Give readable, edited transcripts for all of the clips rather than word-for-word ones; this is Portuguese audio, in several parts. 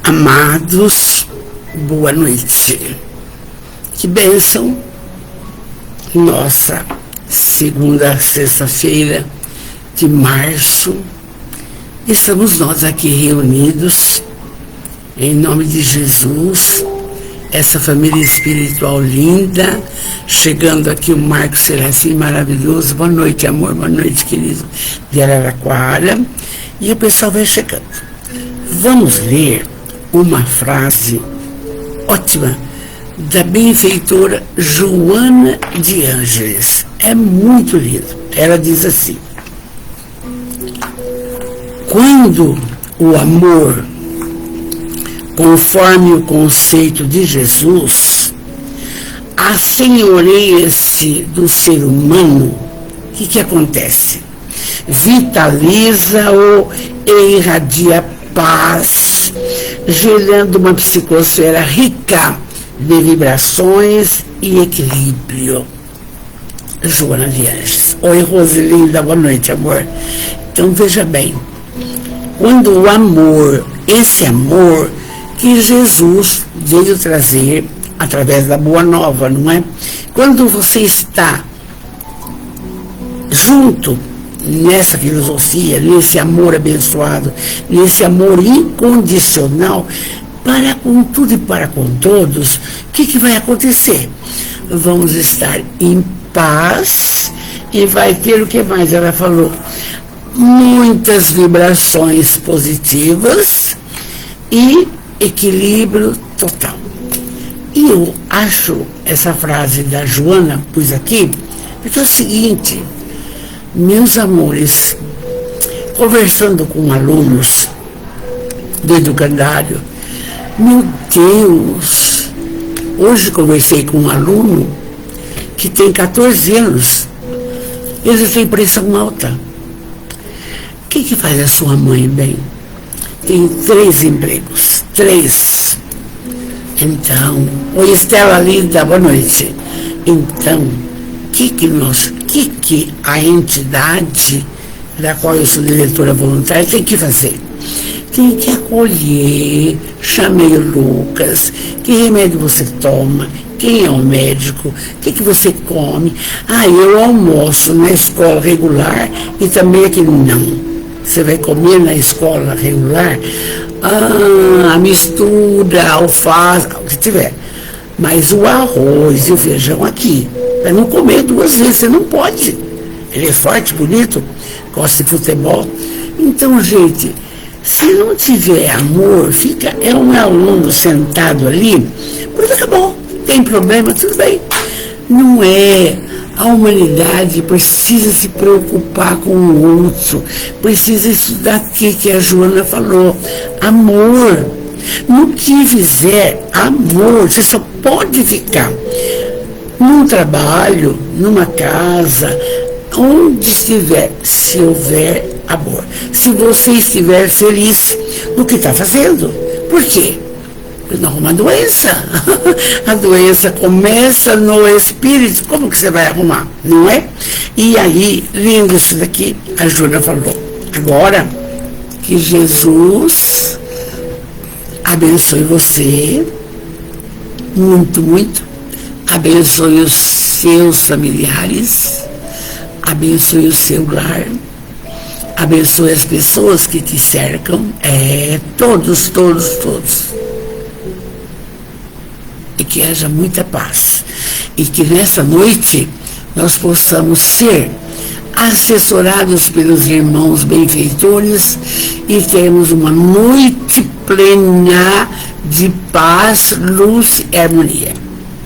Amados, boa noite. Que bênção. Nossa segunda sexta-feira de março. Estamos nós aqui reunidos em nome de Jesus. Essa família espiritual linda. Chegando aqui o Marcos Serafim, maravilhoso. Boa noite, amor. Boa noite, querido, de Araraquara. E o pessoal vai chegando. Vamos ler uma frase ótima da benfeitora Joana de Ângeles. É muito lindo. Ela diz assim: quando o amor, conforme o conceito de Jesus, assenhoreia-se do ser humano, o que acontece? Vitaliza-o e irradia paz, gerando uma psicosfera rica de vibrações e equilíbrio. Joana de Ângeles. Oi, Roselinda, boa noite, amor. Então, veja bem, quando o amor, esse amor que Jesus veio trazer através da Boa Nova, não é? Quando você está junto nessa filosofia, nesse amor abençoado, nesse amor incondicional, para com tudo e para com todos, o que vai acontecer? Vamos estar em paz e vai ter o que mais ela falou? Muitas vibrações positivas e equilíbrio total. E eu acho essa frase da Joana, pus aqui, porque é o seguinte: meus amores, conversando com alunos do educandário, meu Deus, hoje conversei com um aluno que tem 14 anos, ele tem pressão alta. O que faz a sua mãe bem? Tem 3 empregos, 3. Então, oi Estela linda, boa noite. Então, que a entidade da qual eu sou diretora voluntária tem que fazer? Tem que acolher. Chamei o Lucas, que remédio você toma, quem é o médico, o que você come. Eu almoço na escola regular e também aqui não. Você vai comer na escola regular a mistura, alface, o que tiver. Mas o arroz e o feijão aqui, para não comer 2 vezes, você não pode. Ele é forte, bonito, gosta de futebol. Então, gente, se não tiver amor, é um aluno sentado ali, porque acabou, tem problema, tudo bem. Não é. A humanidade precisa se preocupar com o outro, precisa estudar o que a Joana falou. Amor. No que fizer amor, você só pode ficar num trabalho, numa casa, onde estiver, se houver amor. Se você estiver feliz no que está fazendo. Por quê? Porque não arruma a doença. A doença começa no espírito. Como que você vai arrumar? Não é? E aí, lindo isso daqui, a Júlia falou. Agora, que Jesus abençoe você, muito, muito. Abençoe os seus familiares. Abençoe o seu lar. Abençoe as pessoas que te cercam. Todos. E que haja muita paz. E que nessa noite nós possamos ser assessorados pelos irmãos benfeitores e termos uma noite plena de paz, luz e harmonia.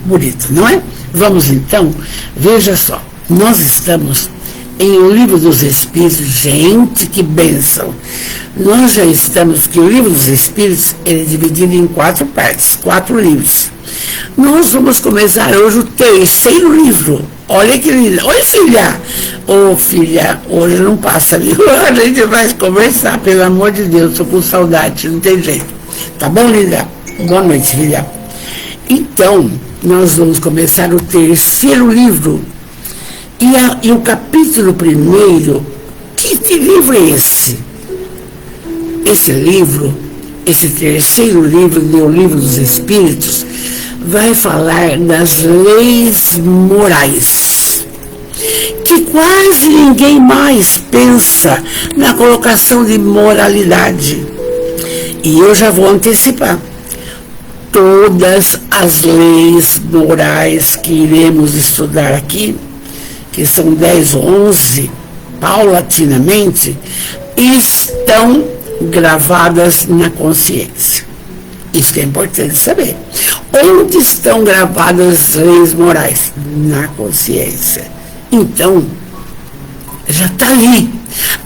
Bonito, não é? Vamos então, veja só, nós estamos em O Livro dos Espíritos. Gente, que bênção! Nós já estamos, que o Livro dos Espíritos ele é dividido em 4 partes, 4 livros. Nós vamos começar hoje o 3º livro. Olha que lindo. Oi, filha. Filha, hoje não passa, viu? A gente vai conversar, pelo amor de Deus. Estou com saudade, não tem jeito. Tá bom, linda? Boa noite, filha. Então, nós vamos começar o 3º livro. E o capítulo 1, que livro é esse? Esse livro esse terceiro livro, o livro dos Espíritos, vai falar das leis morais, que quase ninguém mais pensa na colocação de moralidade. E eu já vou antecipar. Todas as leis morais que iremos estudar aqui, que são 10 ou 11, paulatinamente, estão gravadas na consciência. Isso que é importante saber. Onde estão gravadas as leis morais? Na consciência. Então, já está ali.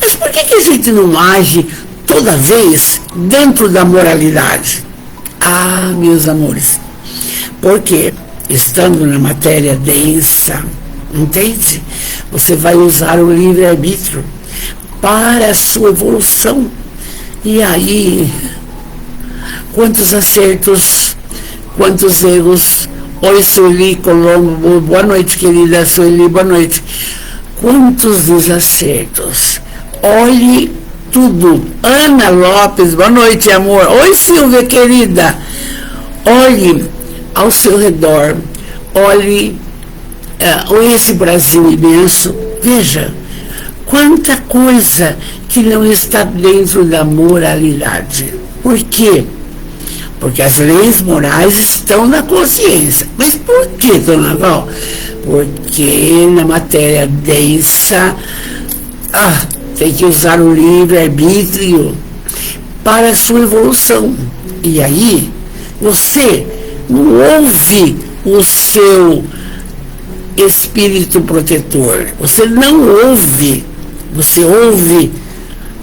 Mas por que a gente não age toda vez dentro da moralidade? Ah, meus amores, porque estando na matéria densa, entende? Você vai usar o livre-arbítrio para a sua evolução. E aí, quantos acertos, quantos erros. Oi, Sueli Colombo, boa noite, querida Sueli, boa noite. Quantos desacertos. Olhe tudo. Ana Lopes, boa noite, amor. Oi, Silvia, querida. Olhe ao seu redor. Olhe esse Brasil imenso. Veja, quanta coisa que não está dentro da moralidade. Por quê? Porque as leis morais estão na consciência. Mas por quê, dona Val? Porque na matéria densa, tem que usar o livre-arbítrio para a sua evolução. E aí, você não ouve o seu espírito protetor. Você não ouve.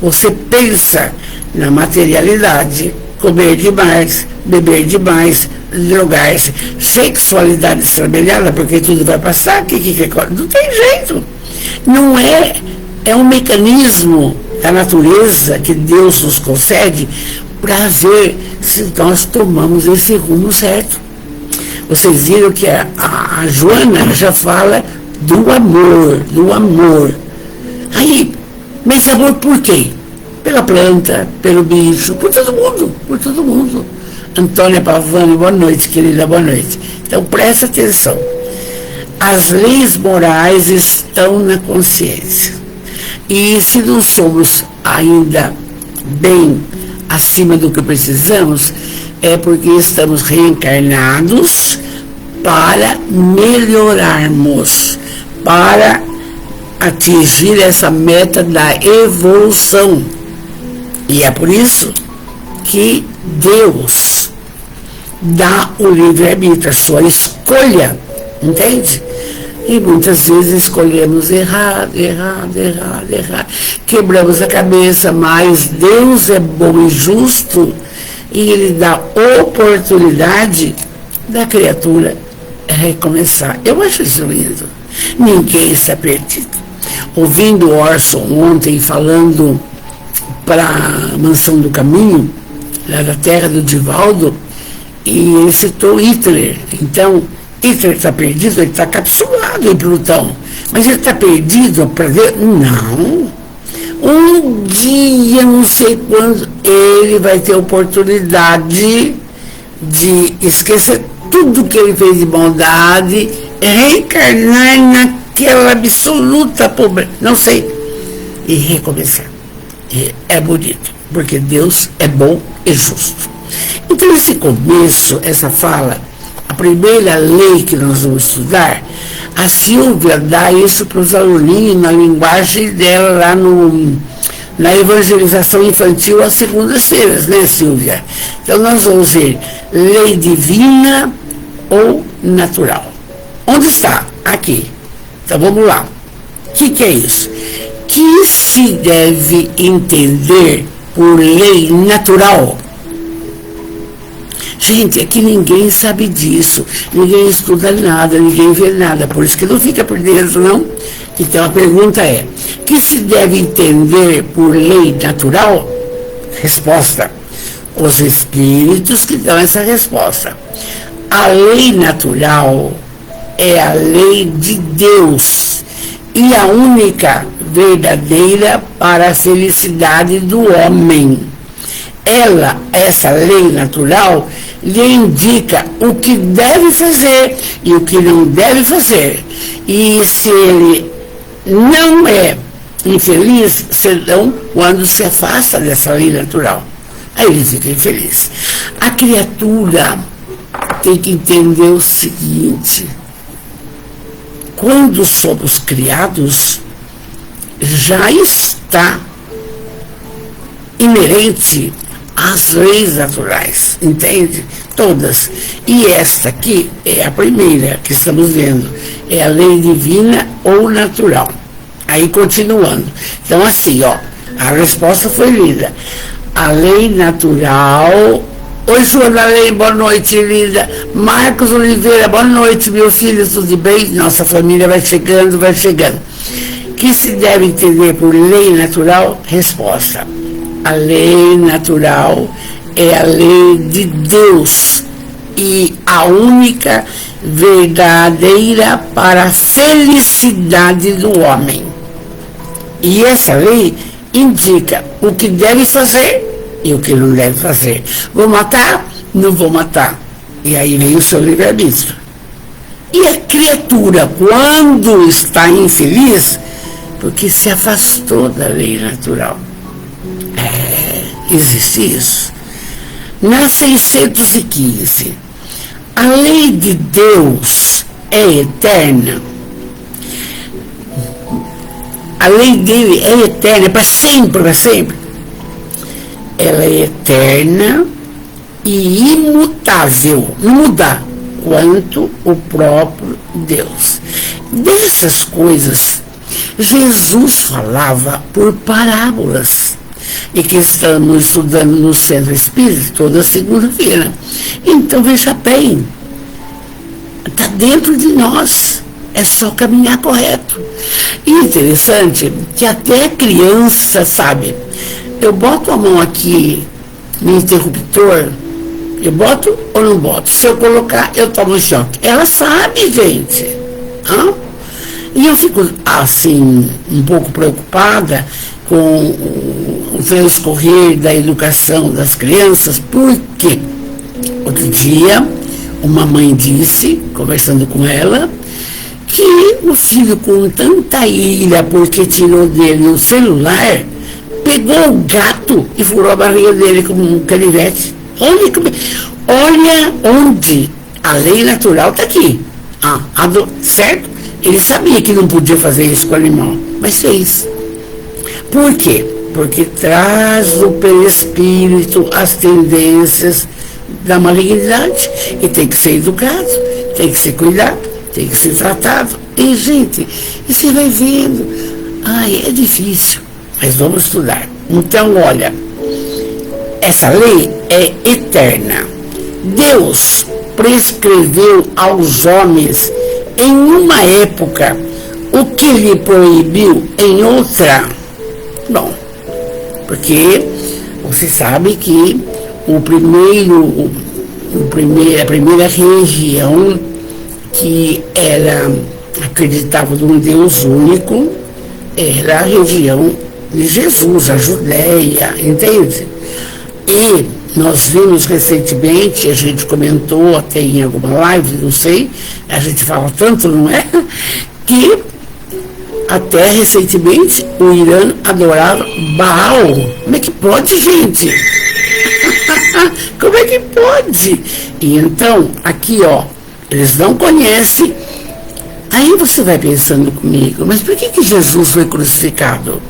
Você pensa na materialidade, comer demais, beber demais, drogar-se, sexualidade estrambelhada, porque tudo vai passar, não tem jeito. Não é um mecanismo da natureza que Deus nos concede para ver se nós tomamos esse rumo certo. Vocês viram que a Joana já fala do amor. Aí, mas amor por quê? Pela planta, pelo bicho, por todo mundo. Antônia Pavani, boa noite, querida, boa noite. Então, presta atenção. As leis morais estão na consciência. E se não somos ainda bem acima do que precisamos, é porque estamos reencarnados para melhorarmos, para atingir essa meta da evolução. E é por isso que Deus dá o livre-arbítrio, a sua escolha, entende? E muitas vezes escolhemos errado. Quebramos a cabeça, mas Deus é bom e justo e Ele dá oportunidade da criatura recomeçar. Eu acho isso lindo. Ninguém está perdido. Ouvindo Orson ontem falando para a Mansão do Caminho, lá da terra do Divaldo, e ele citou Hitler. Então, Hitler está perdido, ele está capsulado em Plutão. Mas ele está perdido para ver? Não. Um dia, não sei quando, ele vai ter oportunidade de esquecer tudo que ele fez de bondade, reencarnar naquela absoluta pobreza, não sei, e recomeçar. E é bonito, porque Deus é bom e justo. Então, esse começo, essa fala, a primeira lei que nós vamos estudar, a Silvia dá isso para os aluninhos na linguagem dela lá na evangelização infantil às segundas-feiras, né, Silvia? Então, nós vamos ver lei divina ou natural. Onde está? Aqui. Então, vamos lá. O que é isso? Que se deve entender por lei natural? Gente, aqui ninguém sabe disso, ninguém estuda nada, ninguém vê nada, por isso que não fica por dentro, não. Então a pergunta é, que se deve entender por lei natural? Resposta, os espíritos que dão essa resposta. A lei natural é a lei de Deus e a única verdadeira para a felicidade do homem. essa lei natural, lhe indica o que deve fazer e o que não deve fazer. E se ele não é infeliz, senão quando se afasta dessa lei natural, aí ele fica infeliz. A criatura tem que entender o seguinte: quando somos criados, já está inerente às leis naturais, entende? Todas. E esta aqui é a primeira que estamos vendo, é a lei divina ou natural. Aí continuando. Então assim, ó, a resposta foi lida. A lei natural. Oi, Joana Lei, boa noite, linda. Marcos Oliveira, boa noite, meu filho, tudo bem? Nossa família vai chegando, vai chegando. Que se deve entender por lei natural? Resposta: a lei natural é a lei de Deus e a única verdadeira para a felicidade do homem. E essa lei indica o que deve fazer e o que não deve fazer. Vou matar? Não vou matar. E aí vem o seu livre-arbítrio. E a criatura, quando está infeliz, porque se afastou da lei natural. Existe isso. Na 615, a lei de Deus é eterna. A lei dele é eterna, é para sempre, para sempre. Ela é eterna e imutável, não muda, quanto o próprio Deus. Dessas coisas, Jesus falava por parábolas, e que estamos estudando no Centro Espírita toda segunda-feira. Então, veja bem, está dentro de nós, é só caminhar correto. E interessante que até a criança sabe. Eu boto a mão aqui no interruptor, eu boto ou não boto? Se eu colocar, eu tomo choque. Ela sabe, gente. Hã? E eu fico, assim, um pouco preocupada com o transcorrer da educação das crianças, porque outro dia uma mãe disse, conversando com ela, que o filho, com tanta ira porque tirou dele o celular, pegou o gato e furou a barriga dele como um canivete. Olha onde a lei natural está aqui. Certo? Ele sabia que não podia fazer isso com o animal, mas fez. Por quê? Porque traz do perispírito as tendências da malignidade e tem que ser educado, tem que ser cuidado, tem que ser tratado. E, gente, e você vai vendo, é difícil, mas vamos estudar. Então, olha, essa lei é eterna. Deus prescreveu aos homens em uma época o que lhe proibiu em outra. Bom, porque você sabe que a primeira religião que acreditava num Deus único era a religião de Jesus, a Judéia, entende? E nós vimos recentemente, a gente comentou até em alguma live, não sei, a gente fala tanto, não é? Que até recentemente o Irã adorava Baal. Como é que pode, gente? Como é que pode? E então, aqui, ó, eles não conhecem. Aí você vai pensando comigo, mas por que Jesus foi crucificado?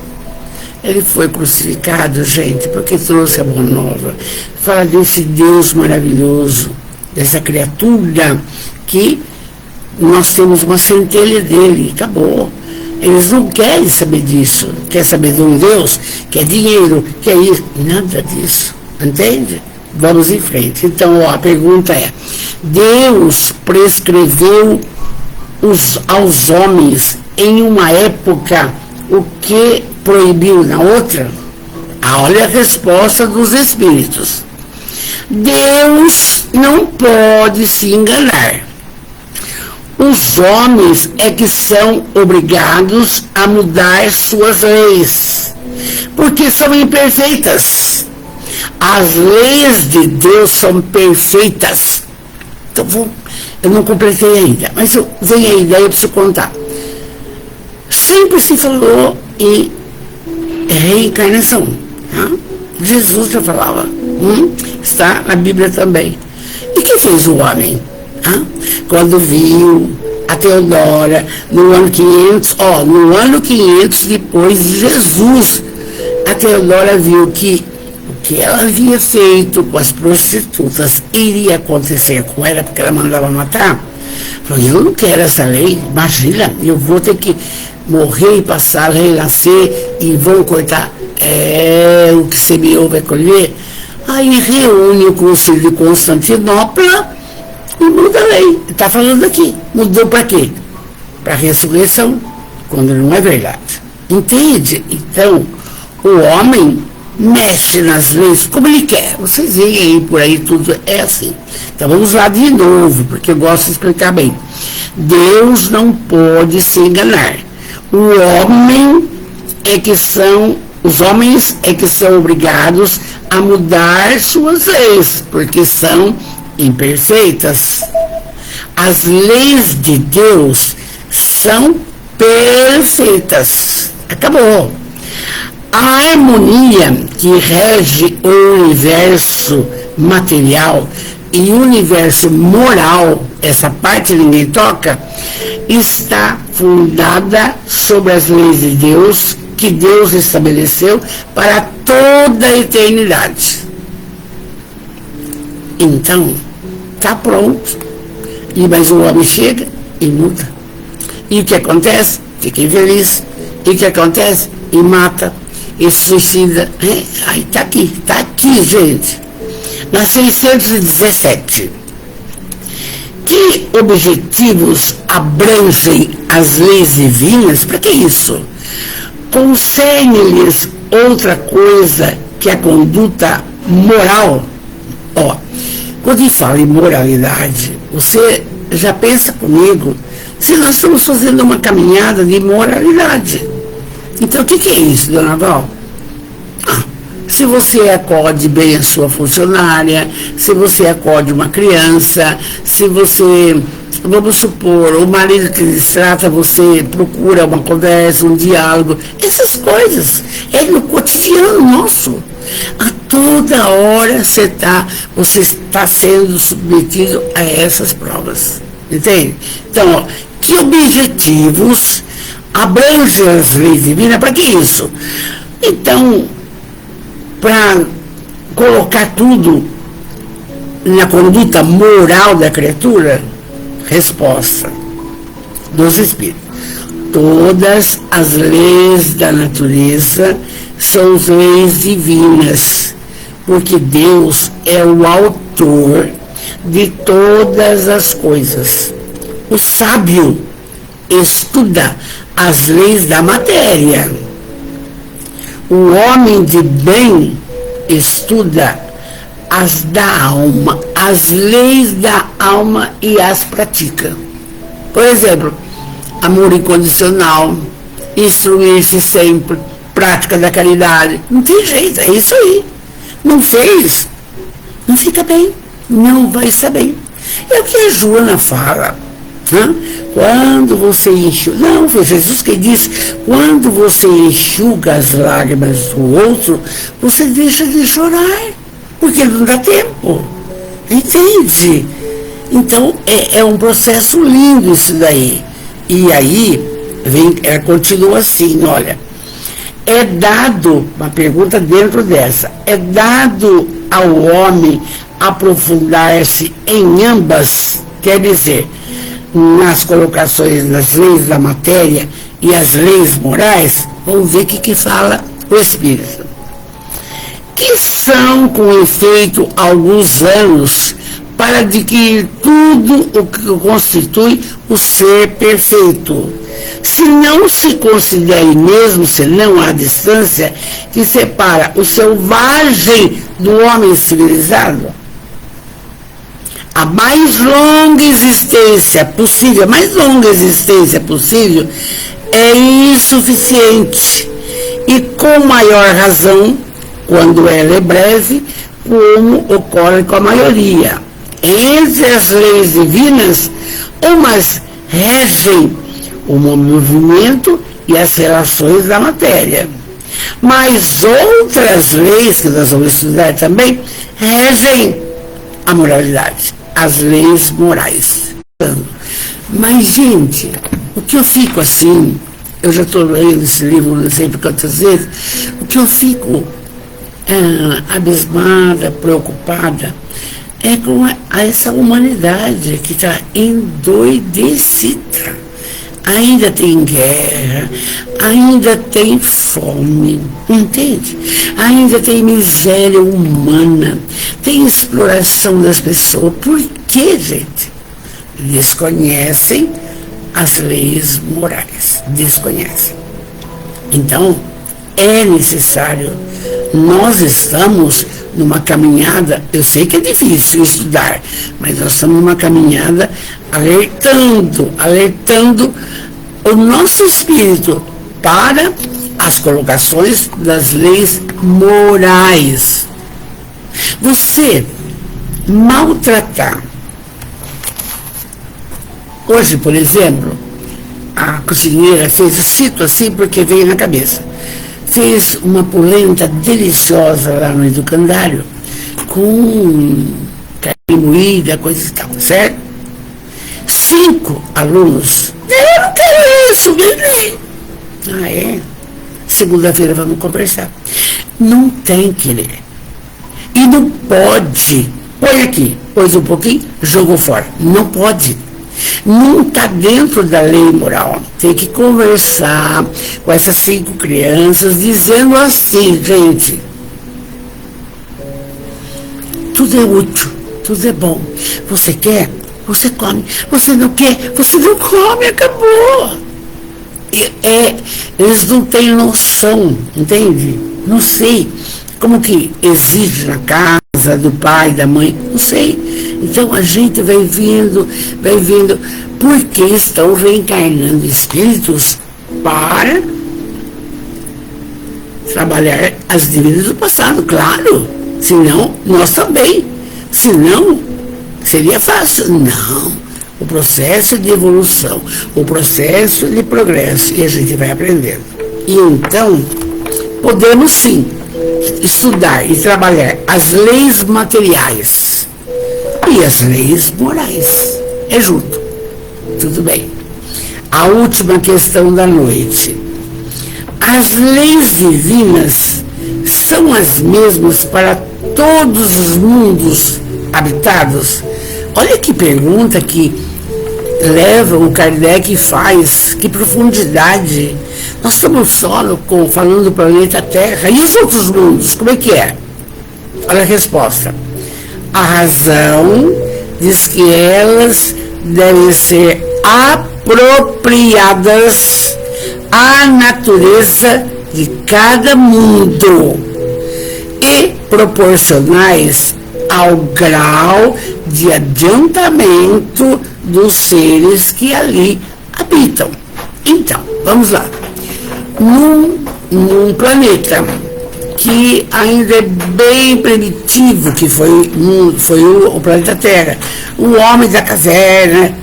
Ele foi crucificado, gente, porque trouxe a boa nova. Fala desse Deus maravilhoso, dessa criatura que nós temos uma centelha dele, acabou. Eles não querem saber disso. Quer saber de um Deus? Quer dinheiro? Quer isso? Nada disso. Entende? Vamos em frente. Então, a pergunta é: Deus prescreveu aos homens em uma época o que proibiu na outra? Olha a resposta dos espíritos. Deus não pode se enganar. Os homens é que são obrigados a mudar suas leis, porque são imperfeitas. As leis de Deus são perfeitas. Então, eu não completei ainda, mas vem a ideia para você contar. Sempre se falou em reencarnação. Tá? Jesus já falava. Está na Bíblia também. E que fez o homem? Tá? Quando viu a Teodora, no ano 500, no ano 500 depois de Jesus, a Teodora viu que o que ela havia feito com as prostitutas iria acontecer com ela, porque ela mandava matar. Falou, eu não quero essa lei, imagina, eu vou ter que morrer e passar, renascer e vão cortar. O que semeou vai colher. Aí reúne o Concílio de Constantinopla e muda a lei. Está falando aqui. Mudou para quê? Para a ressurreição, quando não é verdade. Entende? Então, o homem mexe nas leis como ele quer. Vocês veem aí, por aí, tudo é assim. Então, vamos lá de novo, porque eu gosto de explicar bem. Deus não pode se enganar. Os homens é que são obrigados a mudar suas leis, porque são imperfeitas. As leis de Deus são perfeitas. Acabou. A harmonia que rege o universo material e o universo moral, essa parte ninguém toca, está fundada sobre as leis de Deus, que Deus estabeleceu para toda a eternidade. Então, está pronto. E mais o homem chega e muda. E o que acontece? Fica infeliz. E o que acontece? E mata, e suicida. Aí está aqui, gente. Na 617. Que objetivos abrangem as leis divinas? Para que isso? Concerne-lhes outra coisa que a conduta moral. Quando ele fala em moralidade, você já pensa comigo, se nós estamos fazendo uma caminhada de moralidade. Então, o que é isso, dona Val? Se você acode bem a sua funcionária, se você acode uma criança, se você, vamos supor, o marido te distrata, você procura uma conversa, um diálogo, essas coisas, é no cotidiano nosso. A toda hora você está sendo submetido a essas provas, entende? Então, que objetivos abrangem as leis divinas? Para que isso? Então, para colocar tudo na conduta moral da criatura? Resposta dos Espíritos. Todas as leis da natureza são leis divinas, porque Deus é o autor de todas as coisas. O sábio estuda as leis da matéria. O homem de bem estuda as da alma, as leis da alma e as pratica. Por exemplo, amor incondicional, instruir-se sempre, prática da caridade. Não tem jeito, é isso aí. Não fez, não fica bem, não vai estar bem. É o que a Joana fala. Quando você enxuga, não, foi Jesus que disse, quando você enxuga as lágrimas do outro, você deixa de chorar, porque não dá tempo, entende? Então é um processo lindo isso daí. E aí continua assim, olha, é dado, uma pergunta dentro dessa, é dado ao homem aprofundar-se em ambas, quer dizer, nas colocações das leis da matéria e as leis morais. Vamos ver o que fala o Espírito. Que são, com efeito, alguns anos para adquirir tudo o que constitui o ser perfeito. Se não se considere mesmo, senão a distância que separa o selvagem do homem civilizado, a mais longa existência possível, é insuficiente. E com maior razão, quando ela é breve, como ocorre com a maioria. Entre as leis divinas, umas regem o movimento e as relações da matéria, mas outras leis, que nós vamos estudar também, regem a moralidade, as leis morais. Mas, gente, o que eu fico assim, eu já estou lendo esse livro não sei por quantas vezes, o que eu fico abismada, preocupada, é com essa humanidade que está endoidecida. Ainda tem guerra, ainda tem fome, entende? Ainda tem miséria humana, tem exploração das pessoas. Por quê, gente? Desconhecem as leis morais, desconhecem. Então, é necessário, nós estamos numa caminhada, eu sei que é difícil estudar, mas nós estamos numa caminhada alertando o nosso espírito para as colocações das leis morais. Você maltratar. Hoje, por exemplo, a cozinheira fez, eu cito assim porque veio na cabeça, fez uma polenta deliciosa lá no educandário, com carne moída, coisa e tal, certo? 5 alunos, eu não quero isso, ninguém. Ah, é? Segunda-feira vamos conversar. Não tem querer. E não pode. Põe aqui, pôs um pouquinho, jogou fora. Não pode. Não está dentro da lei moral. Tem que conversar com essas 5 crianças, dizendo assim, gente, tudo é útil, tudo é bom. Você quer? Você come. Você não quer? Você não come, acabou. Eles não têm noção, entende? Não sei como que exige na casa do pai, da mãe, não sei. Então a gente vai vendo, porque estão reencarnando espíritos para trabalhar as dívidas do passado, claro. Senão, nós também. Senão, seria fácil. Não. O processo de evolução, o processo de progresso, e a gente vai aprendendo. E então, podemos sim estudar e trabalhar as leis materiais e as leis morais. É junto. Tudo bem. A última questão da noite. As leis divinas são as mesmas para todos os mundos habitados? Olha que pergunta que leva o Kardec faz, que profundidade. Nós estamos só falando do planeta Terra. E os outros mundos, como é que é? Olha a resposta. A razão diz que elas devem ser apropriadas à natureza de cada mundo e proporcionais ao grau de adiantamento dos seres que ali habitam. Então, vamos lá. Num planeta que ainda é bem primitivo, que foi o planeta Terra, o homem da caverna,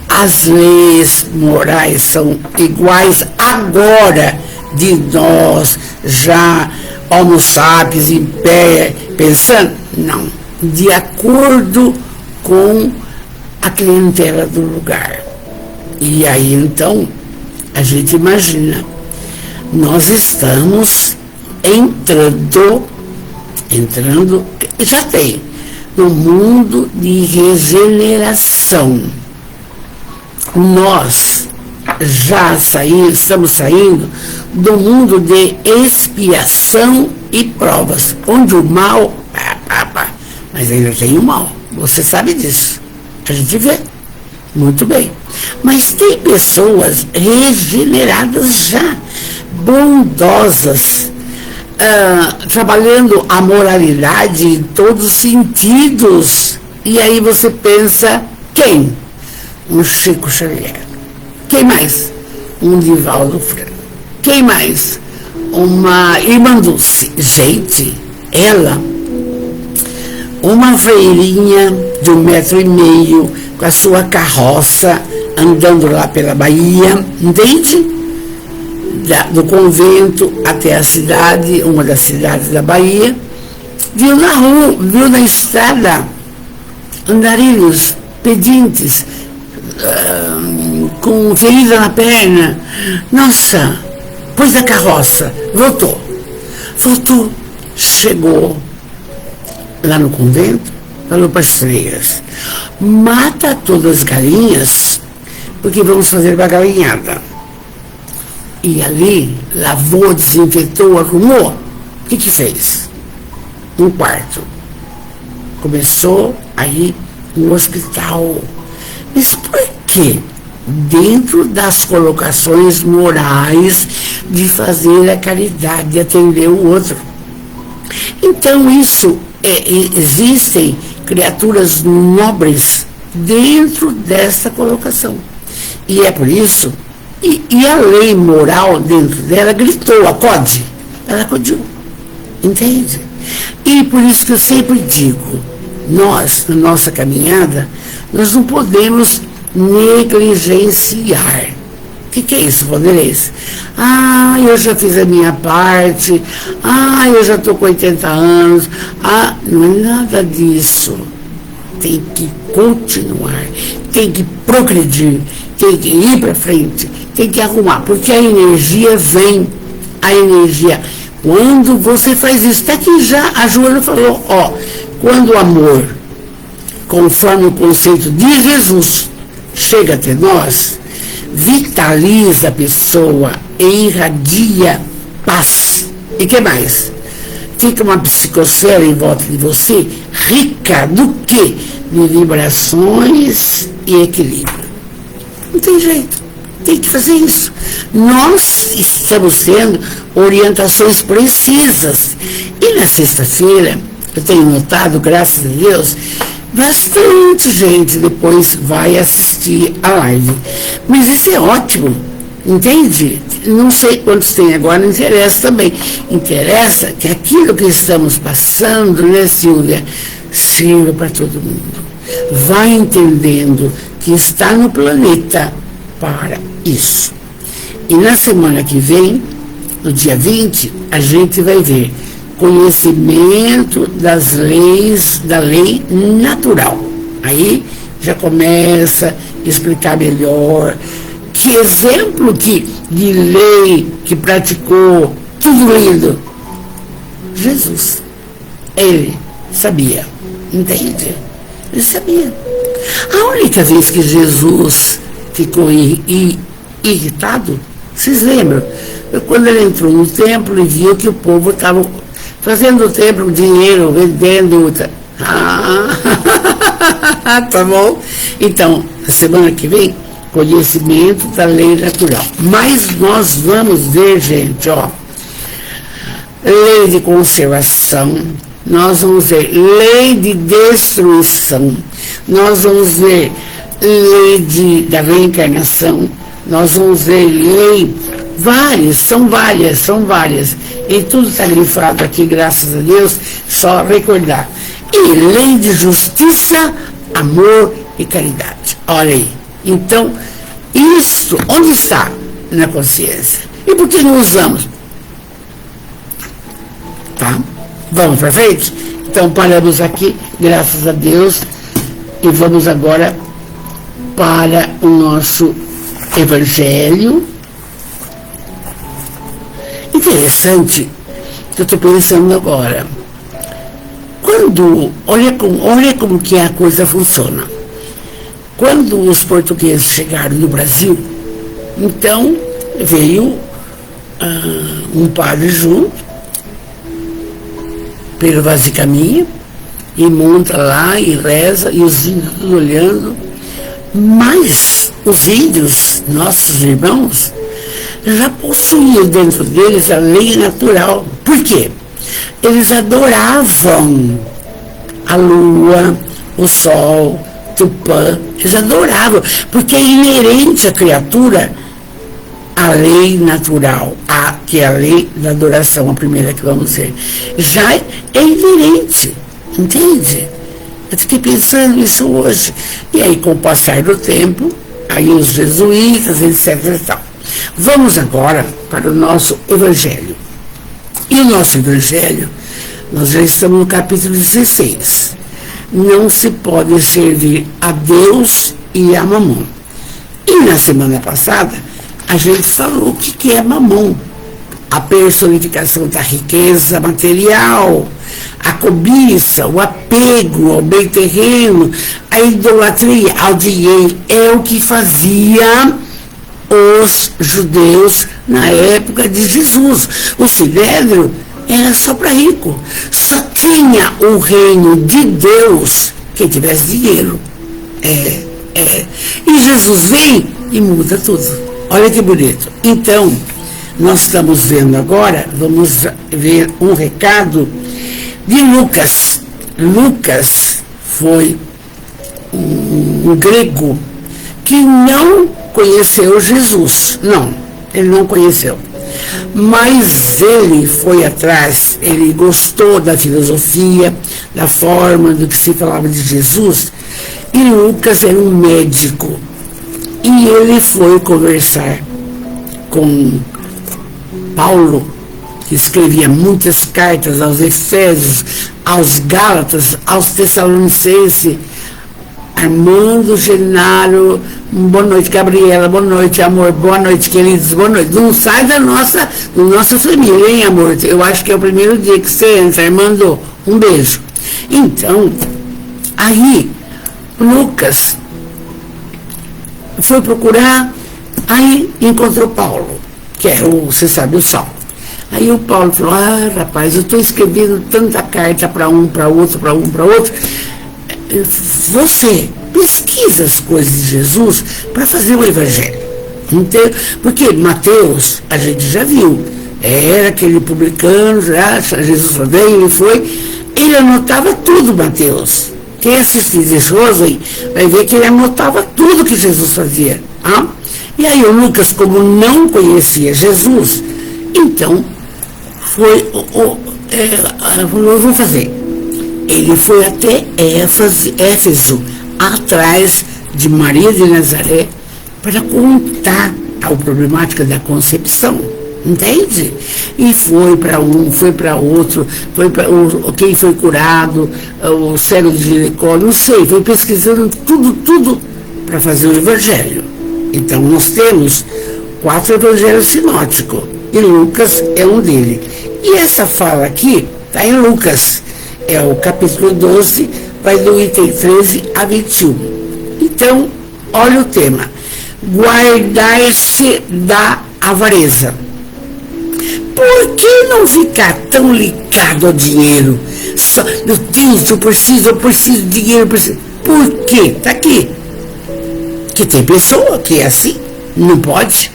as leis morais são iguais agora de nós, já Homo sapiens, em pé, pensando? Não. De acordo com a clientela do lugar. E aí, então, a gente imagina, nós estamos entrando, já tem, no mundo de regeneração. Nós já estamos saindo do mundo de expiação e provas, onde o mal, mas ainda tem o mal, você sabe disso, a gente vê, muito bem. Mas tem pessoas regeneradas já, bondosas, trabalhando a moralidade em todos os sentidos. E aí você pensa, quem? Um Chico Xavier. Quem mais? Um Divaldo Franco. Quem mais? Uma Irmã Dulce. Gente, ela uma freirinha de 1,5 m com a sua carroça andando lá pela Bahia, entende? Do convento até a cidade, uma das cidades da Bahia, viu na rua, viu na estrada andarilhos, pedintes, com ferida na perna. Nossa, pôs a carroça, voltou, chegou lá no convento, falou para as freiras: mata todas as galinhas, porque vamos fazer uma galinhada. E ali, lavou, desinfetou, arrumou. O que fez? Um quarto. Começou aí um hospital. Mas por quê? Dentro das colocações morais de fazer a caridade, de atender o outro. Então isso, existem criaturas nobres dentro dessa colocação. E é por isso, e a lei moral dentro dela gritou: acode. Ela acodiu. Entende? E por isso que eu sempre digo, nós, na nossa caminhada, nós não podemos negligenciar. O que é isso, Vanderlei? Eu já fiz a minha parte. Eu já estou com 80 anos. Não é nada disso. Tem que continuar, tem que progredir, tem que ir para frente, tem que arrumar, porque a energia vem, quando você faz isso, até que já a Joana falou, quando o amor, conforme o conceito de Jesus, chega até nós, vitaliza a pessoa e irradia paz. E que mais? Fica uma psicosfera em volta de você, rica do quê? De vibrações e equilíbrio. Não tem jeito, tem que fazer isso. Nós estamos tendo orientações precisas. E na sexta-feira, eu tenho notado, graças a Deus, bastante gente depois vai assistir a live. Mas isso é ótimo, entende? Não sei quantos tem agora, não interessa também. Interessa que aquilo que estamos passando, né, Silvia, sirva para todo mundo. Vai entendendo que está no planeta para isso. E na semana que vem, no dia 20, a gente vai ver conhecimento das leis, da lei natural. Aí já começa a explicar melhor que exemplo de lei que praticou, tudo lindo. Jesus, ele sabia, entende? Ele sabia. A única vez que Jesus ficou irritado, vocês lembram? Foi quando ele entrou no templo e viu que o povo estava fazendo o templo, dinheiro, vendendo. Tá bom? Então, na semana que vem, conhecimento da lei natural. Mas nós vamos ver, gente, lei de conservação, nós vamos ver lei de destruição, nós vamos ver lei da reencarnação, nós vamos ver lei, são várias, e tudo está grifado aqui, graças a Deus, só recordar. E lei de justiça, amor e caridade. Olha aí. Então, isso, onde está? Na consciência. E por que não usamos? Tá? Vamos para frente? Então, paramos aqui, graças a Deus, e vamos agora para o nosso Evangelho. Interessante que eu estou pensando agora. Olha como que a coisa funciona. Quando os portugueses chegaram no Brasil, então veio um padre junto, pelo Vasicaminha, e monta lá e reza, e os índios tudo olhando. Mas os índios, nossos irmãos, já possuíam dentro deles a lei natural. Por quê? Eles adoravam a lua, o sol, Tupã, eles adoravam, porque é inerente à criatura a lei natural, que é a lei da adoração, a primeira que vamos ver. Já é inerente. Entende? Eu fiquei pensando nisso hoje. E aí, com o passar do tempo, aí os jesuítas, etc. e tal. Vamos agora para o nosso Evangelho. E o nosso Evangelho, nós já estamos no capítulo 16. Não se pode servir a Deus e a Mamon. E na semana passada, a gente falou o que é Mamon. A personificação da riqueza material, a cobiça, o apego ao bem terreno, a idolatria ao dinheiro, é o que fazia os judeus na época de Jesus. O sinédrio era só para rico. Só tinha o reino de Deus quem tivesse dinheiro. E Jesus vem e muda tudo. Olha que bonito. Então, nós estamos vendo agora, vamos ver um recado de Lucas. Lucas foi um grego que não conheceu Jesus. Não, ele não conheceu. Mas ele foi atrás, ele gostou da filosofia, da forma do que se falava de Jesus. E Lucas era um médico. E ele foi conversar com Paulo, que escrevia muitas cartas aos Efésios, aos Gálatas, aos Tessalonicenses. Armando, Genaro, boa noite, Gabriela, boa noite, amor, boa noite, queridos, boa noite. Não sai da nossa família, hein, amor? Eu acho que é o primeiro dia que você entra, Armando, um beijo. Então, aí, Lucas foi procurar, aí encontrou Paulo, que é você sabe, o Saulo. Aí o Paulo falou, rapaz, eu estou escrevendo tanta carta para um, para outro, para um, para outro. Você pesquisa as coisas de Jesus para fazer o Evangelho. Entende? Porque Mateus, a gente já viu, era aquele publicano, Jesus veio, ele foi, ele anotava tudo, Mateus. Quem assistir esse Rosen vai ver que ele anotava tudo que Jesus fazia. E aí o Lucas, como não conhecia Jesus, então foi, eu vou fazer. Ele foi até Éfeso, atrás de Maria de Nazaré, para contar a problemática da concepção, entende? E foi para um, foi para outro, foi para quem foi curado, o cego de Jericó, não sei, foi pesquisando tudo para fazer o Evangelho. Então nós temos 4 evangelhos sinóticos, e Lucas é um deles. E essa fala aqui está em Lucas. É o capítulo 12, vai do item 13 a 21. Então, olha o tema. Guardar-se da avareza. Por que não ficar tão ligado ao dinheiro? Só, meu Deus, eu preciso de dinheiro. Por quê? Está aqui. Que tem pessoa que é assim, não pode.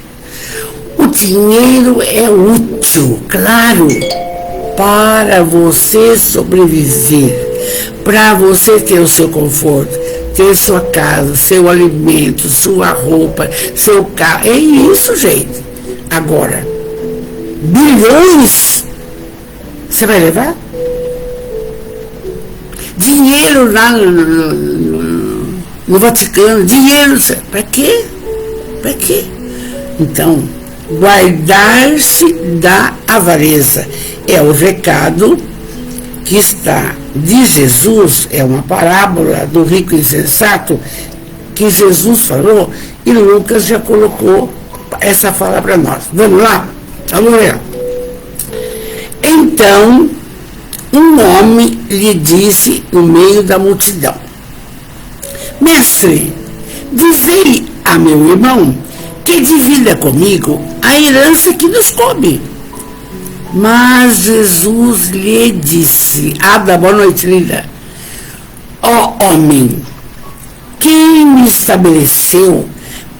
O dinheiro é útil, claro, para você sobreviver, para você ter o seu conforto, ter sua casa, seu alimento, sua roupa, seu carro. É isso, gente. Agora, bilhões, você vai levar? Dinheiro lá no Vaticano, dinheiro, para quê? Para quê? Então, guardar-se da avareza é o recado que está de Jesus, é uma parábola do rico insensato que Jesus falou, e Lucas já colocou essa fala para nós. Vamos lá? Vamos ver. Então, um homem lhe disse no meio da multidão: Mestre, dizei a meu irmão que divida comigo a herança que nos come. Mas Jesus lhe disse: Ada, boa noite, linda. Ó homem, quem me estabeleceu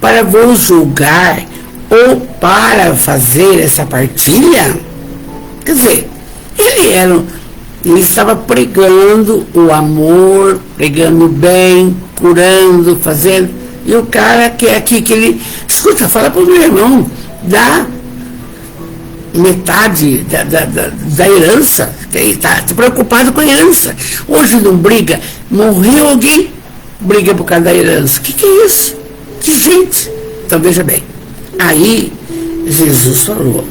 para vos julgar ou para fazer essa partilha? Quer dizer, ele estava pregando o amor, pregando o bem, curando, fazendo. E o cara que é aqui, que ele, escuta, fala para o meu irmão, dá metade da herança, está preocupado com a herança. Hoje não briga, morreu alguém, briga por causa da herança. O que é isso? Que gente? Então veja bem, aí Jesus falou: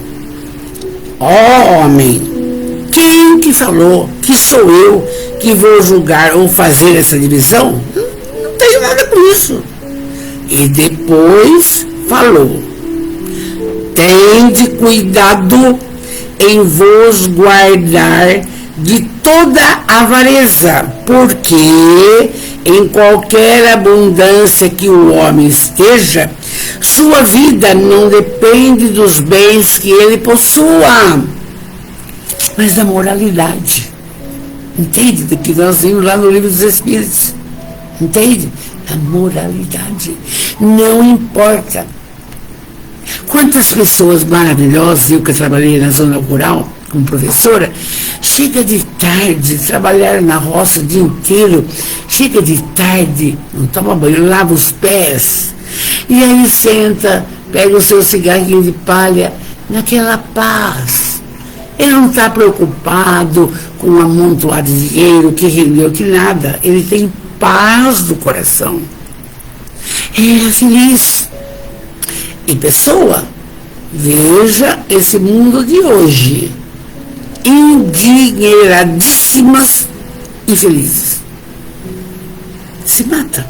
ó homem, quem que falou que sou eu que vou julgar ou fazer essa divisão? Não tenho nada com isso. E depois falou: tende cuidado em vos guardar de toda avareza, porque em qualquer abundância que o homem esteja, sua vida não depende dos bens que ele possua, mas da moralidade. Entende? Do que nós vimos lá no Livro dos Espíritos. Entende? A moralidade. Não importa. Quantas pessoas maravilhosas, eu que trabalhei na zona rural como professora, chega de tarde, trabalhar na roça o dia inteiro, chega de tarde, não toma banho, lava os pés, e aí senta, pega o seu cigarrinho de palha, naquela paz. Ele não está preocupado com um amontoado de dinheiro, que rendeu, que nada. Ele tem paz do coração. É feliz. E pessoa, veja esse mundo de hoje. Endinheiradíssimas e felizes. Se mata.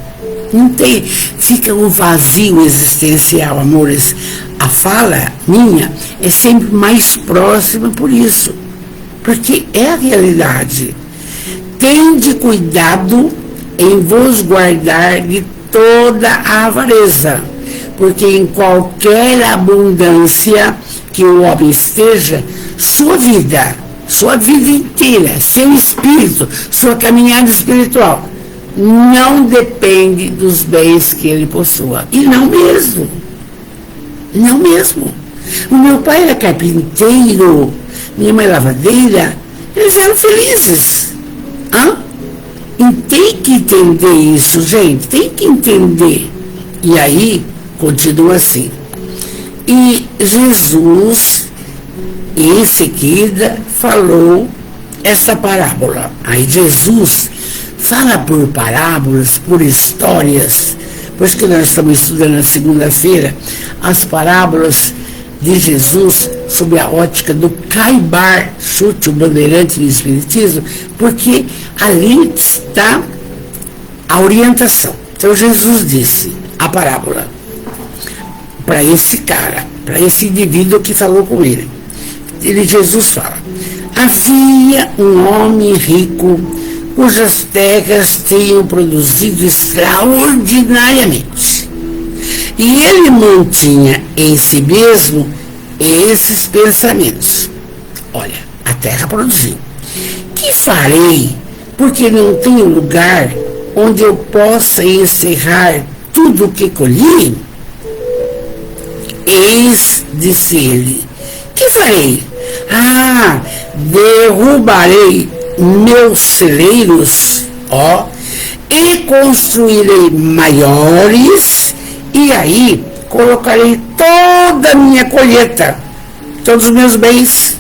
Não tem. Fica um vazio existencial, amores. A fala minha é sempre mais próxima por isso. Porque é a realidade. Tende cuidado em vos guardar de toda a avareza, porque em qualquer abundância que o homem esteja, sua vida inteira, seu espírito, sua caminhada espiritual, não depende dos bens que ele possua. E não mesmo. Não mesmo. O meu pai era carpinteiro, minha mãe lavadeira, eles eram felizes. E tem que entender isso, gente, tem que entender. E aí, continua assim. E Jesus, em seguida, falou essa parábola. Aí Jesus fala por parábolas, por histórias, por isso que nós estamos estudando na segunda-feira, as parábolas de Jesus sob a ótica do Caibar, chute o bandeirante do Espiritismo, porque ali está a orientação. Então Jesus disse a parábola para esse cara, para esse indivíduo que falou com ele. Jesus fala: havia um homem rico cujas terras tinham produzido extraordinariamente. E ele mantinha em si mesmo esses pensamentos. Olha, a terra produziu. Que farei, porque não tenho lugar onde eu possa encerrar tudo o que colhi? Eis, disse ele, que farei? Derrubarei meus celeiros, e construirei maiores, e aí colocarei toda a minha colheita, todos os meus bens,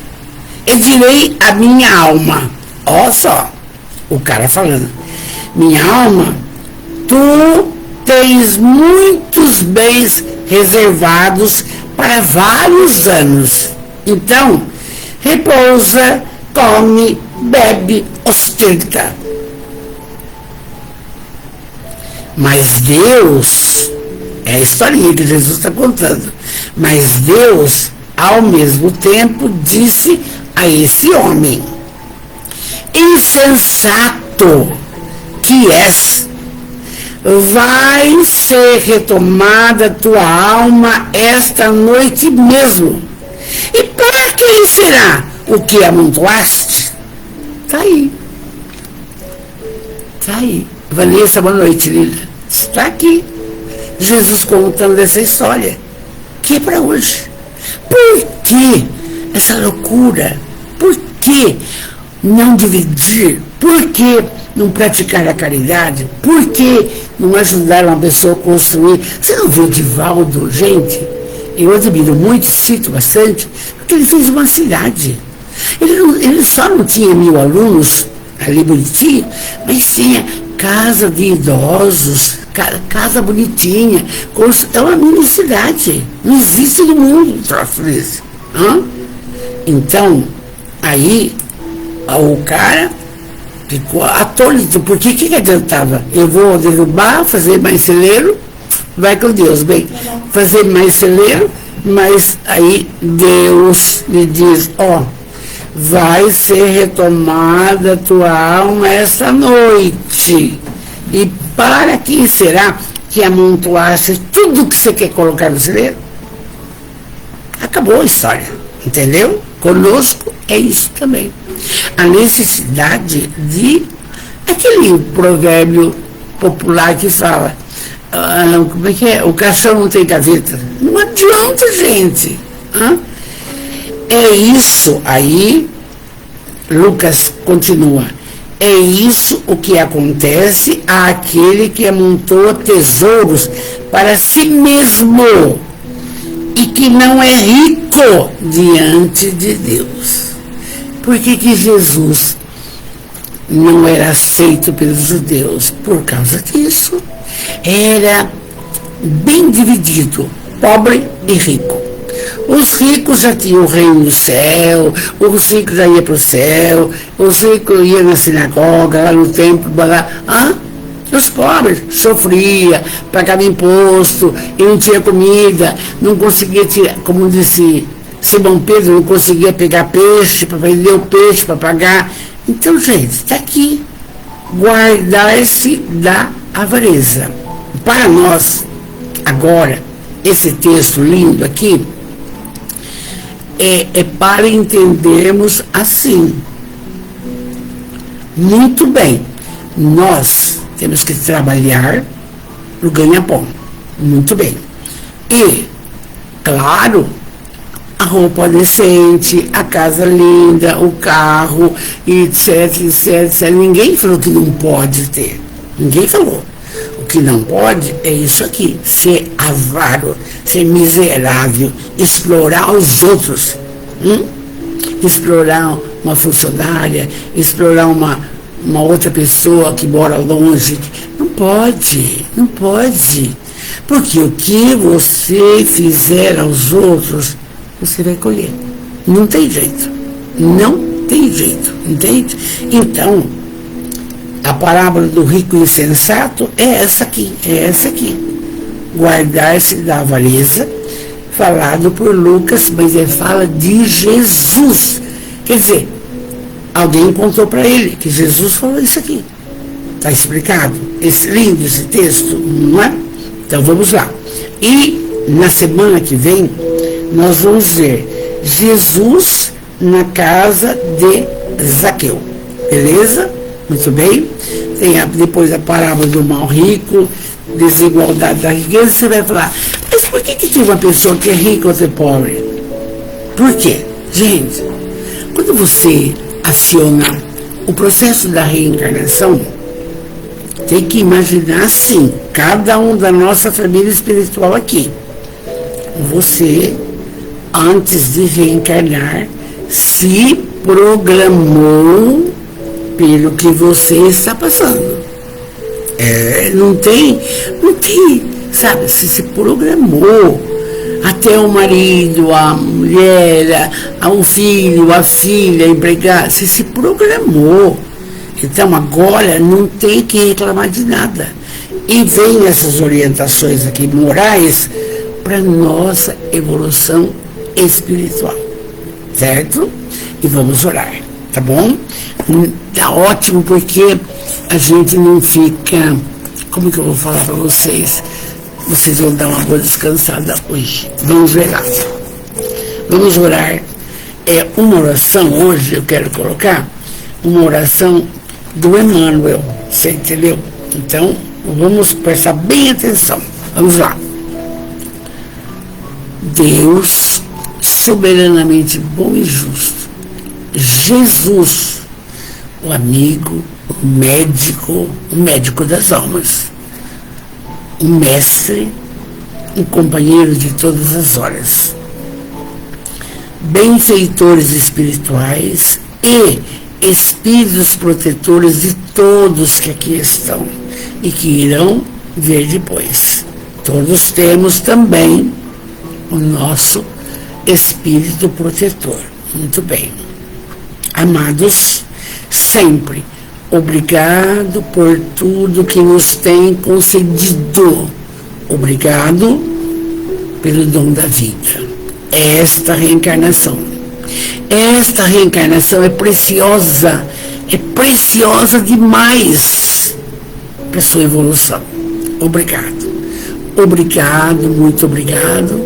e direi à minha alma, só, o cara falando, minha alma, tu tens muitos bens reservados para vários anos, então repousa, come, bebe, ostenta. Mas Deus, é a historinha que Jesus está contando, mas Deus, ao mesmo tempo, disse a esse homem: insensato que és, vai ser retomada tua alma esta noite mesmo. E para quem será o que amontoaste? Está aí. Está aí. Vanessa, boa noite, linda. Está aqui. Jesus contando essa história. Que é para hoje. Por que essa loucura? Por que não dividir? Por que não praticar a caridade? Por que não ajudar uma pessoa a construir? Você não viu o Divaldo, gente? eu admiro muito, cito bastante, porque ele fez uma cidade. Ele só não tinha 1000 alunos, ali bonitinho, mas tinha casa de idosos, casa bonitinha, é uma mini cidade. Não existe no mundo um troço desse. Então, aí, o cara ficou atônito, porque o que adiantava? Eu vou derrubar, fazer mais celeiro, vai com Deus, bem, fazer mais celeiro, mas aí Deus me diz, vai ser retomada a tua alma esta noite. E para quem será que amontoasse tudo que você quer colocar no celeiro? Acabou a história, entendeu? Conosco é isso também. A necessidade de aquele provérbio popular que fala, como é que é? O caixão não tem gaveta. Não adianta, gente. É isso aí, Lucas continua, é isso o que acontece àquele que amontoa tesouros para si mesmo e que não é rico diante de Deus. Por que Jesus não era aceito pelos judeus? Por causa disso. Era bem dividido, pobre e rico. Os ricos já tinham o reino do céu, os ricos já iam para o céu, os ricos iam na sinagoga, lá no templo, os pobres sofriam, pagavam imposto, e não tinha comida, não conseguia tirar, como disse Simão Pedro, não conseguia pegar peixe, para vender o peixe, para pagar. Então, gente, está aqui, guardar-se da avareza. Para nós, agora, esse texto lindo aqui, é para entendermos assim. Muito bem, nós temos que trabalhar no ganha-pão. Muito bem. E, claro, a roupa decente, a casa linda, o carro, etc, etc, etc. Ninguém falou que não pode ter. Ninguém falou. O que não pode é isso aqui, ser avaro, ser miserável, explorar os outros. Explorar uma funcionária, explorar uma outra pessoa que mora longe. Não pode, não pode. Porque o que você fizer aos outros, você vai colher. Não tem jeito. Não tem jeito, entende? Então, a parábola do rico insensato é essa aqui, guardar-se da avareza, falado por Lucas, mas ele fala de Jesus. Quer dizer, alguém contou para ele que Jesus falou isso aqui. Está explicado? Lindo esse texto, não é? Então vamos lá. E na semana que vem, nós vamos ver Jesus na casa de Zaqueu. Beleza? Muito bem. Tem depois a parábola do mal rico, desigualdade da riqueza. Você vai falar, mas por que tem uma pessoa que é rica ou outra é pobre? Por quê? Gente, quando você aciona o processo da reencarnação, tem que imaginar assim, cada um da nossa família espiritual aqui. Você, antes de reencarnar, se programou pelo que você está passando. Não tem, sabe, se programou. Até o marido, a mulher, o filho, a filha, a empregada, se programou. Então agora não tem que reclamar de nada. E vem essas orientações aqui morais para nossa evolução espiritual. Certo? E vamos orar, tá bom? Tá ótimo, porque a gente não fica, como que eu vou falar para vocês? Vocês vão dar uma boa descansada hoje. Vamos ver lá. Vamos orar. Uma oração hoje, eu quero colocar uma oração do Emmanuel, você entendeu? Então, vamos prestar bem atenção. Vamos lá. Deus, soberanamente bom e justo, Jesus, o amigo, o médico das almas, o mestre, um companheiro de todas as horas, benfeitores espirituais e espíritos protetores de todos que aqui estão e que irão vir depois. Todos temos também o nosso espírito protetor. Muito bem. Amados, sempre obrigado por tudo que nos tem concedido. Obrigado pelo dom da vida. Esta reencarnação é preciosa demais para a sua evolução. Obrigado. Obrigado, muito obrigado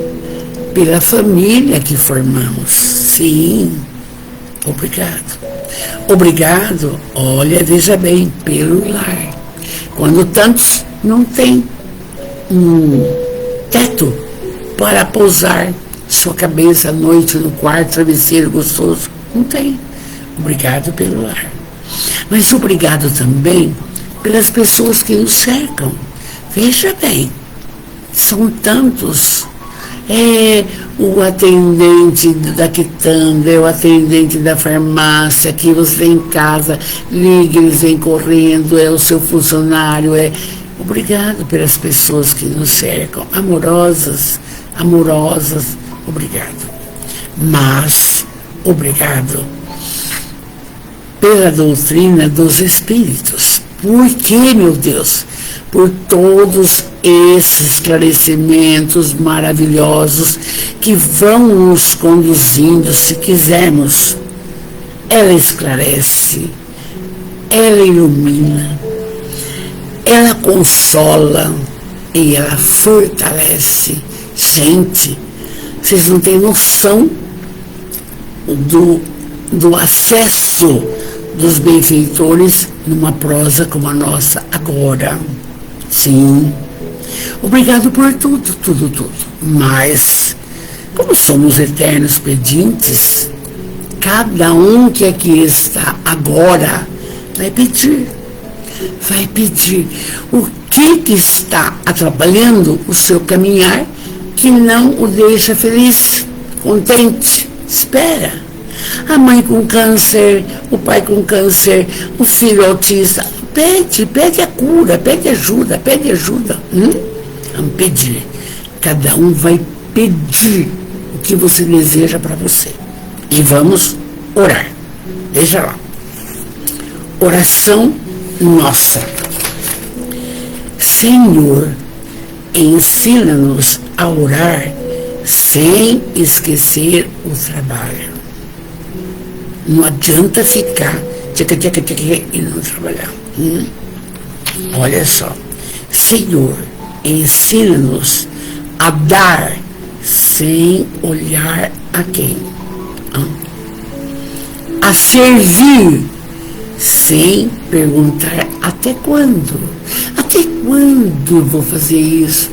pela família que formamos. Sim, obrigado. Obrigado, olha, veja bem, pelo lar. Quando tantos não têm um teto para pousar sua cabeça à noite no quarto, travesseiro gostoso, não tem. Obrigado pelo lar. Mas obrigado também pelas pessoas que nos cercam. Veja bem, são tantos. É o atendente da quitanda, é o atendente da farmácia, que você tem em casa, liga, eles vêm correndo, é o seu funcionário, Obrigado pelas pessoas que nos cercam, amorosas, obrigado. Mas, obrigado pela doutrina dos espíritos. Por quê, meu Deus? Por todos esses esclarecimentos maravilhosos que vão nos conduzindo, se quisermos. Ela esclarece, ela ilumina, ela consola e ela fortalece. Gente, vocês não têm noção do acesso dos benfeitores numa prosa como a nossa agora. Sim, obrigado por tudo. Mas, como somos eternos pedintes, cada um que aqui está agora vai pedir o que está atrapalhando o seu caminhar, que não o deixa feliz, contente. Espera. A mãe com câncer, o pai com câncer, o filho autista. Pede a cura, pede ajuda. Vamos pedir. Cada um vai pedir o que você deseja para você. E vamos orar. Veja lá. Oração nossa. Senhor, ensina-nos a orar sem esquecer o trabalho. Não adianta ficar e não trabalhar. Olha só. Senhor, ensina-nos a dar sem olhar a quem. A servir sem perguntar até quando. Até quando eu vou fazer isso?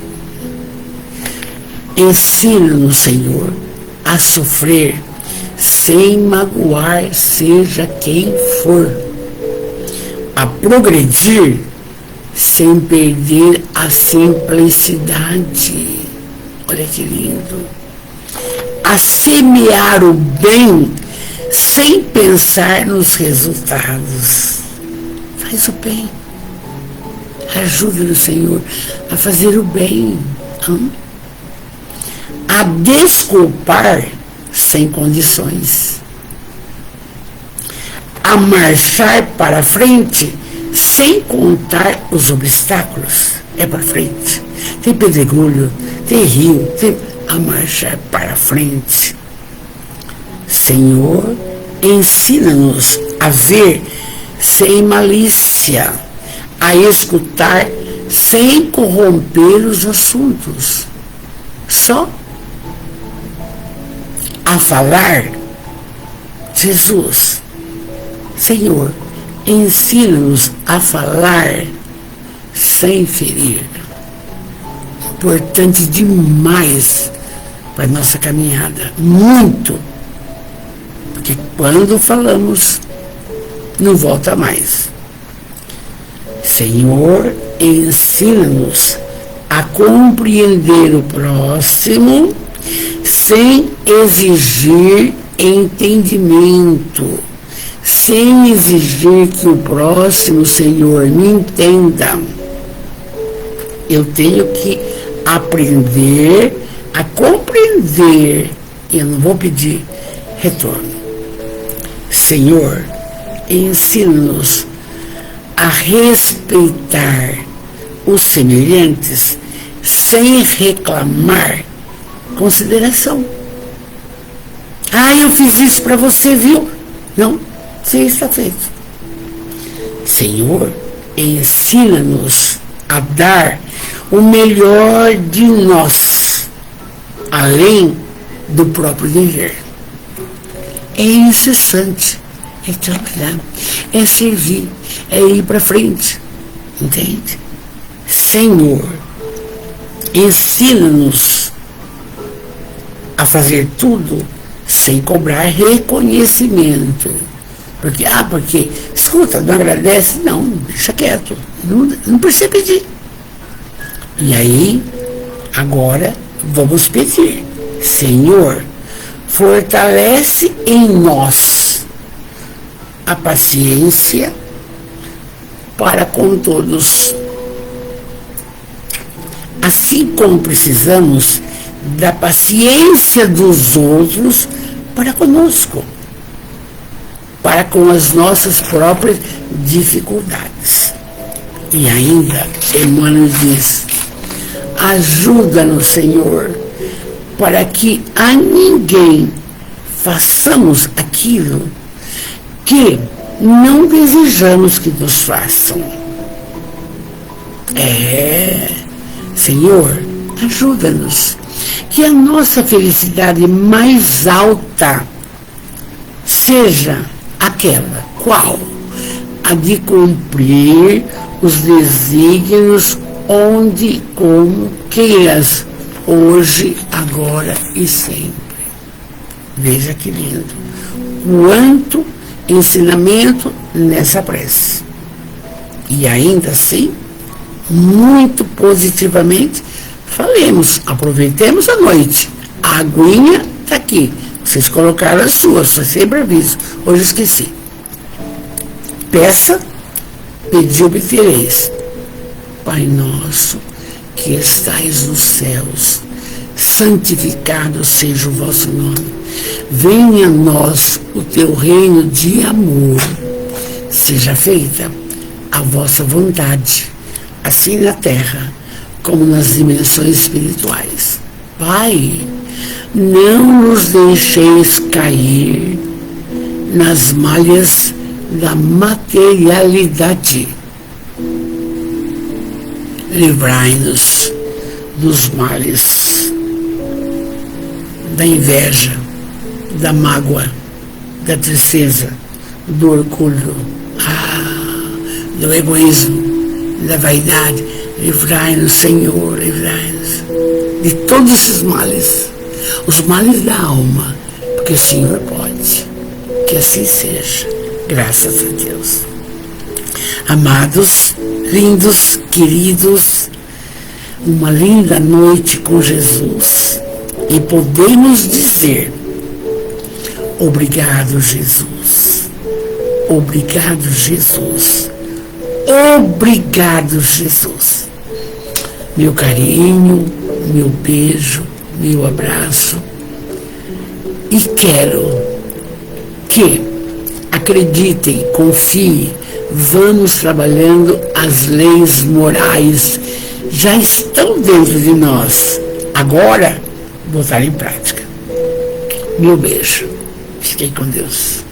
Ensina-nos, Senhor, a sofrer sem magoar seja quem for, a progredir sem perder a simplicidade. Olha que lindo. A semear o bem sem pensar nos resultados. Faz o bem. Ajuda-nos, Senhor, a fazer o bem. A desculpar sem condições. A marchar para frente sem contar os obstáculos. É para frente. Tem pedregulho, tem rio, a marchar para frente. Senhor, ensina-nos a ver sem malícia, a escutar sem corromper os assuntos, só a falar. Jesus, Senhor, ensina-nos a falar sem ferir. Importante demais para a nossa caminhada, muito, porque quando falamos, não volta mais. Senhor, ensina-nos a compreender o próximo sem exigir entendimento, sem exigir que o próximo, Senhor, me entenda. Eu tenho que aprender a compreender. Eu não vou pedir retorno. Senhor, ensina-nos a respeitar os semelhantes sem reclamar consideração. Ah, eu fiz isso para você, viu? Não, sim, está feito. Senhor, ensina-nos a dar o melhor de nós, além do próprio dever. É incessante, é trabalhar, é servir, é ir para frente, entende? Senhor, ensina-nos a fazer tudo sem cobrar reconhecimento. Porque, escuta, não agradece? Não, deixa quieto, não precisa pedir. E aí, agora, vamos pedir. Senhor, fortalece em nós a paciência para com todos. Assim como precisamos da paciência dos outros para conosco, para com as nossas próprias dificuldades. E ainda, Emmanuel diz: ajuda-nos, Senhor, para que a ninguém façamos aquilo que não desejamos que nos façam. Senhor, ajuda-nos, que a nossa felicidade mais alta seja aquela, qual? A de cumprir os desígnios onde, como queiras, hoje, agora e sempre. Veja que lindo. Quanto ensinamento nessa prece. E ainda assim, muito positivamente, falemos, aproveitemos a noite. A aguinha está aqui. Vocês colocaram as suas, foi sempre aviso. Hoje esqueci. Peça, pedi, obtereis. Pai nosso, que estais nos céus, santificado seja o vosso nome. Venha a nós o teu reino de amor. Seja feita a vossa vontade, assim na terra como nas dimensões espirituais. Pai, não nos deixeis cair nas malhas da materialidade. Livrai-nos dos males da inveja, da mágoa, da tristeza, do orgulho, do egoísmo, da vaidade. Livrai-nos, Senhor, livrai-nos de todos esses males, os males da alma, porque o Senhor pode. Que assim seja, graças a Deus. Amados, lindos, queridos, uma linda noite com Jesus, e podemos dizer: obrigado, Jesus, obrigado, Jesus, obrigado, Jesus. Meu carinho, meu beijo, meu abraço, e quero que acreditem, confiem, vamos trabalhando as leis morais, já estão dentro de nós, agora botar em prática. Meu beijo, fiquem com Deus.